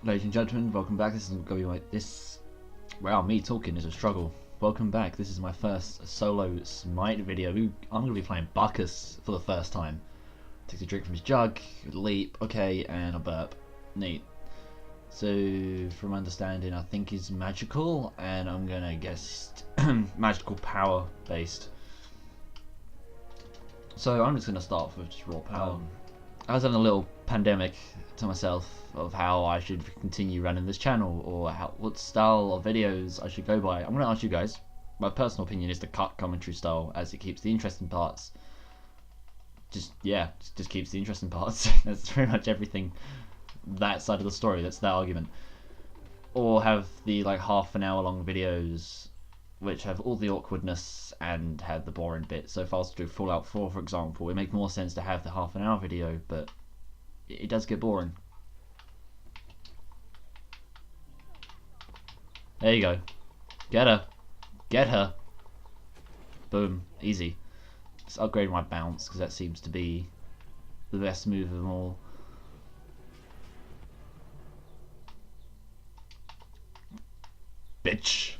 Ladies and gentlemen, welcome back. This is going to be wow, me talking is a struggle. Welcome back. This is my first solo Smite video. I'm going to be playing Bacchus for the first time. Takes a drink from his jug, leap, okay, and a burp. Neat. So, from understanding, I think he's magical, and I'm going to guess magical power based. So, I'm just going to start with just raw power. I was having a little pandemic to myself of how I should continue running this channel, or what style of videos I should go by. I'm going to ask you guys. My personal opinion is the cut commentary style, as it keeps the interesting parts. Just keeps the interesting parts. That's pretty much everything. That side of the story. That's that argument. Or have the like half an hour long videos, which have all the awkwardness and have the boring bit. So if I was to do Fallout 4, for example, it makes more sense to have the half an hour video, but it does get boring. There you go. Get her. Get her. Boom. Easy. Just upgrade my bounce, because that seems to be the best move of them all. Bitch.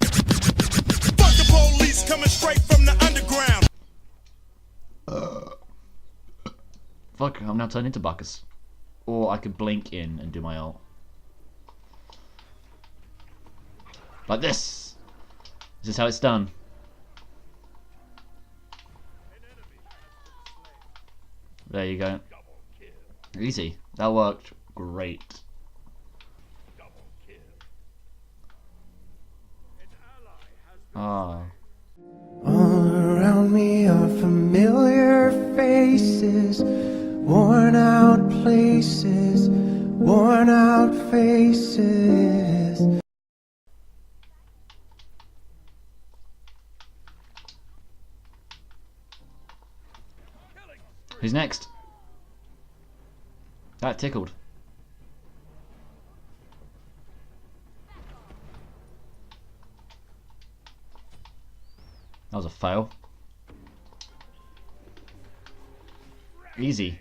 Fuck the police coming straight from the underground. Fuck, I'm now turned into Bacchus. Or I could blink in and do my ult. Like this. This is how it's done. There you go. Easy. That worked great. Ah. All around me are familiar faces, worn out places, worn out faces. Who's next? That tickled. That was a fail. Easy.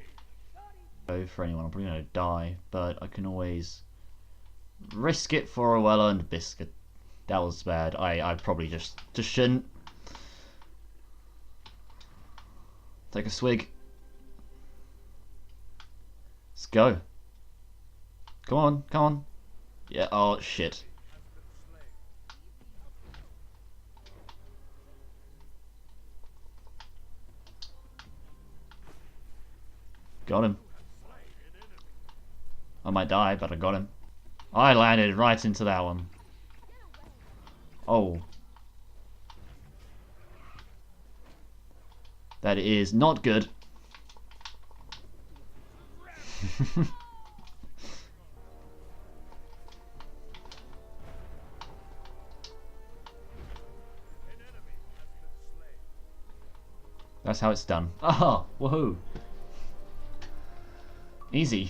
For anyone, I'm probably gonna die, but I can always risk it for a well-earned biscuit. That was bad. I probably just shouldn't. Take a swig. Let's go. Come on, come on. Yeah, oh shit. Got him. I might die, but I got him. I landed right into that one. Oh. That is not good. That's how it's done. Oh, woohoo. Easy.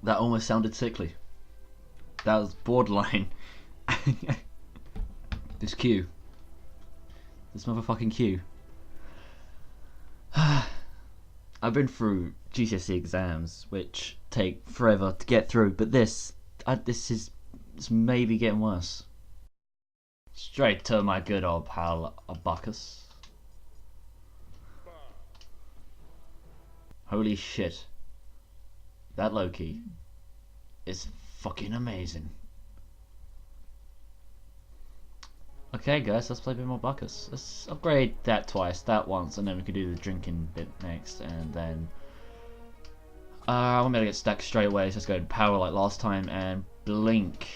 That almost sounded sickly. That was borderline. This Q. This motherfucking Q. I've been through GCSE exams, which take forever to get through, but this is maybe getting worse. Straight to my good old pal, Bacchus. Holy shit. That Loki is fucking amazing. Okay guys, let's play a bit more Bacchus. Let's upgrade that twice, that once, and then we can do the drinking bit next, and then I'm gonna get stacked straight away, so let's go to power like last time and blink.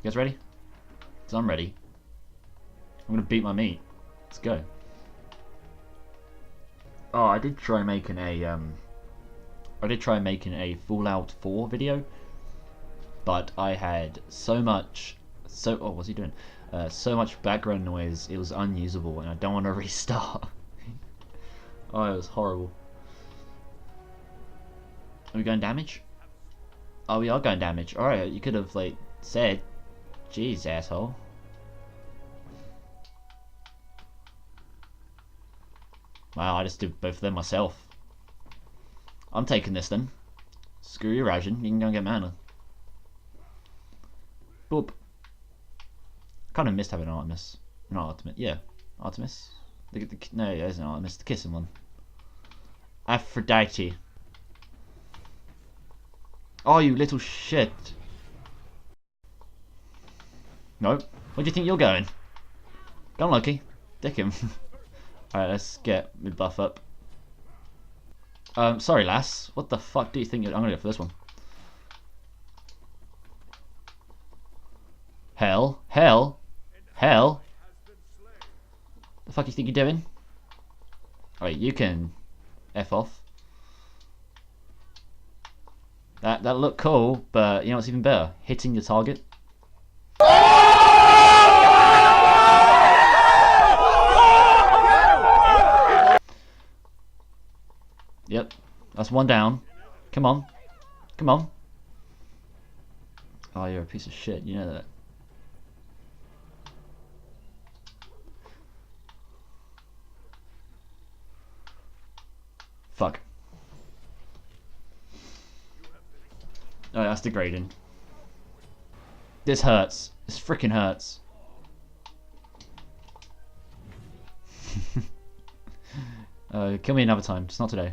You guys ready? Cause I'm ready. I'm gonna beat my meat. Let's go. Oh, I did try making a Fallout 4 video, but I had so much background noise, it was unusable, and I don't want to restart. Oh, it was horrible. Are we going damage? Oh, we are going damage. Alright, you could have, like, said. Jeez, asshole. Wow, I just did both of them myself. I'm taking this then. Screw your ration, you can go and get mana. Boop. Kind of missed having an Artemis. Not Artemis, yeah. Artemis? No, it isn't Artemis, the kissing one. Aphrodite. Oh, you little shit. Nope. Where do you think you're going? Go on, Loki. Dick him. Alright, let's get mid buff up. Sorry, lass. What the fuck do you think I'm gonna go for this one. Hell. Hell. Hell. The fuck you think you're doing? Alright, you can F off. That looked cool, but you know what's even better? Hitting your target. Yep, that's one down. Come on. Come on. Oh, you're a piece of shit, you know that. Fuck. Oh, that's degrading. This hurts. This freaking hurts. Kill me another time, just not today.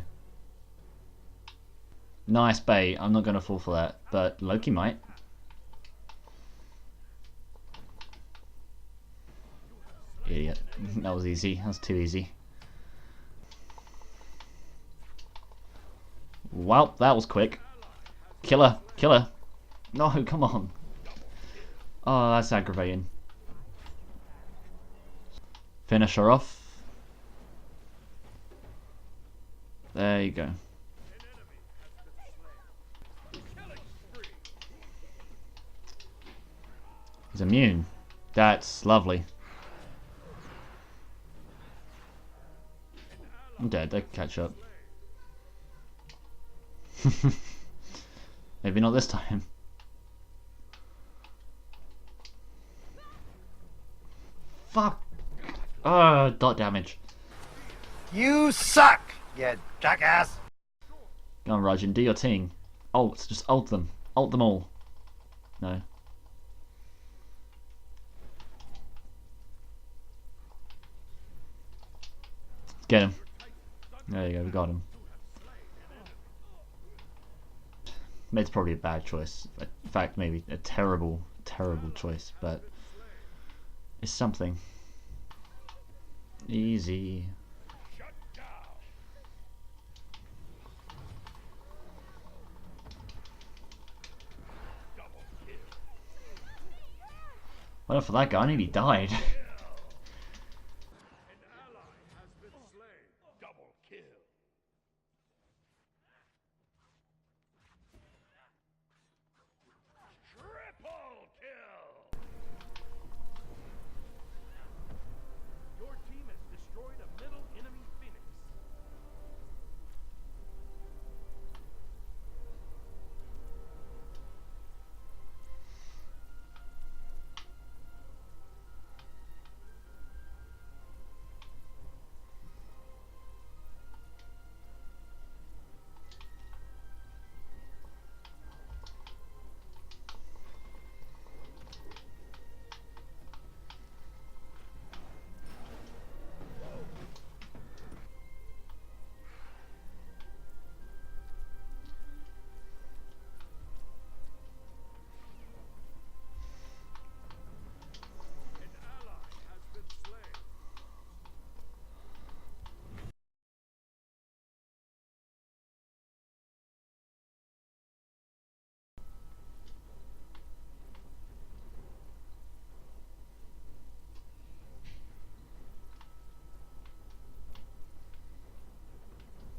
Nice bait. I'm not gonna fall for that, but Loki might. Idiot. That was easy. That was too easy. Well, that was quick. Killer. Killer. No, come on. Oh, that's aggravating. Finish her off. There you go. He's immune. That's lovely. I'm dead. They can catch up. Maybe not this time. Fuck. Dot damage. You suck, you jackass. Go on, Rajan, do your thing. Ult, just ult them. Ult them all. No. Get him. There you go, we got him. It's probably a bad choice. In fact, maybe a terrible, terrible choice, but it's something. Easy. Well, for that guy, I nearly died.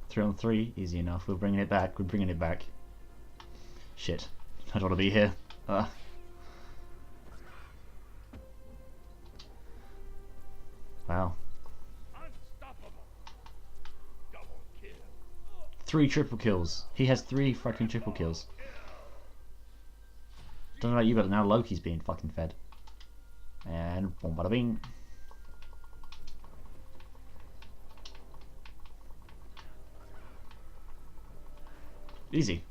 Three on three, easy enough. We're bringing it back. We're bringing it back. Shit, I don't want to be here. Wow. 3 triple kills. He has 3 fucking triple kills. Don't know about you, but now Loki's being fucking fed. And boom, bada bing. Easy.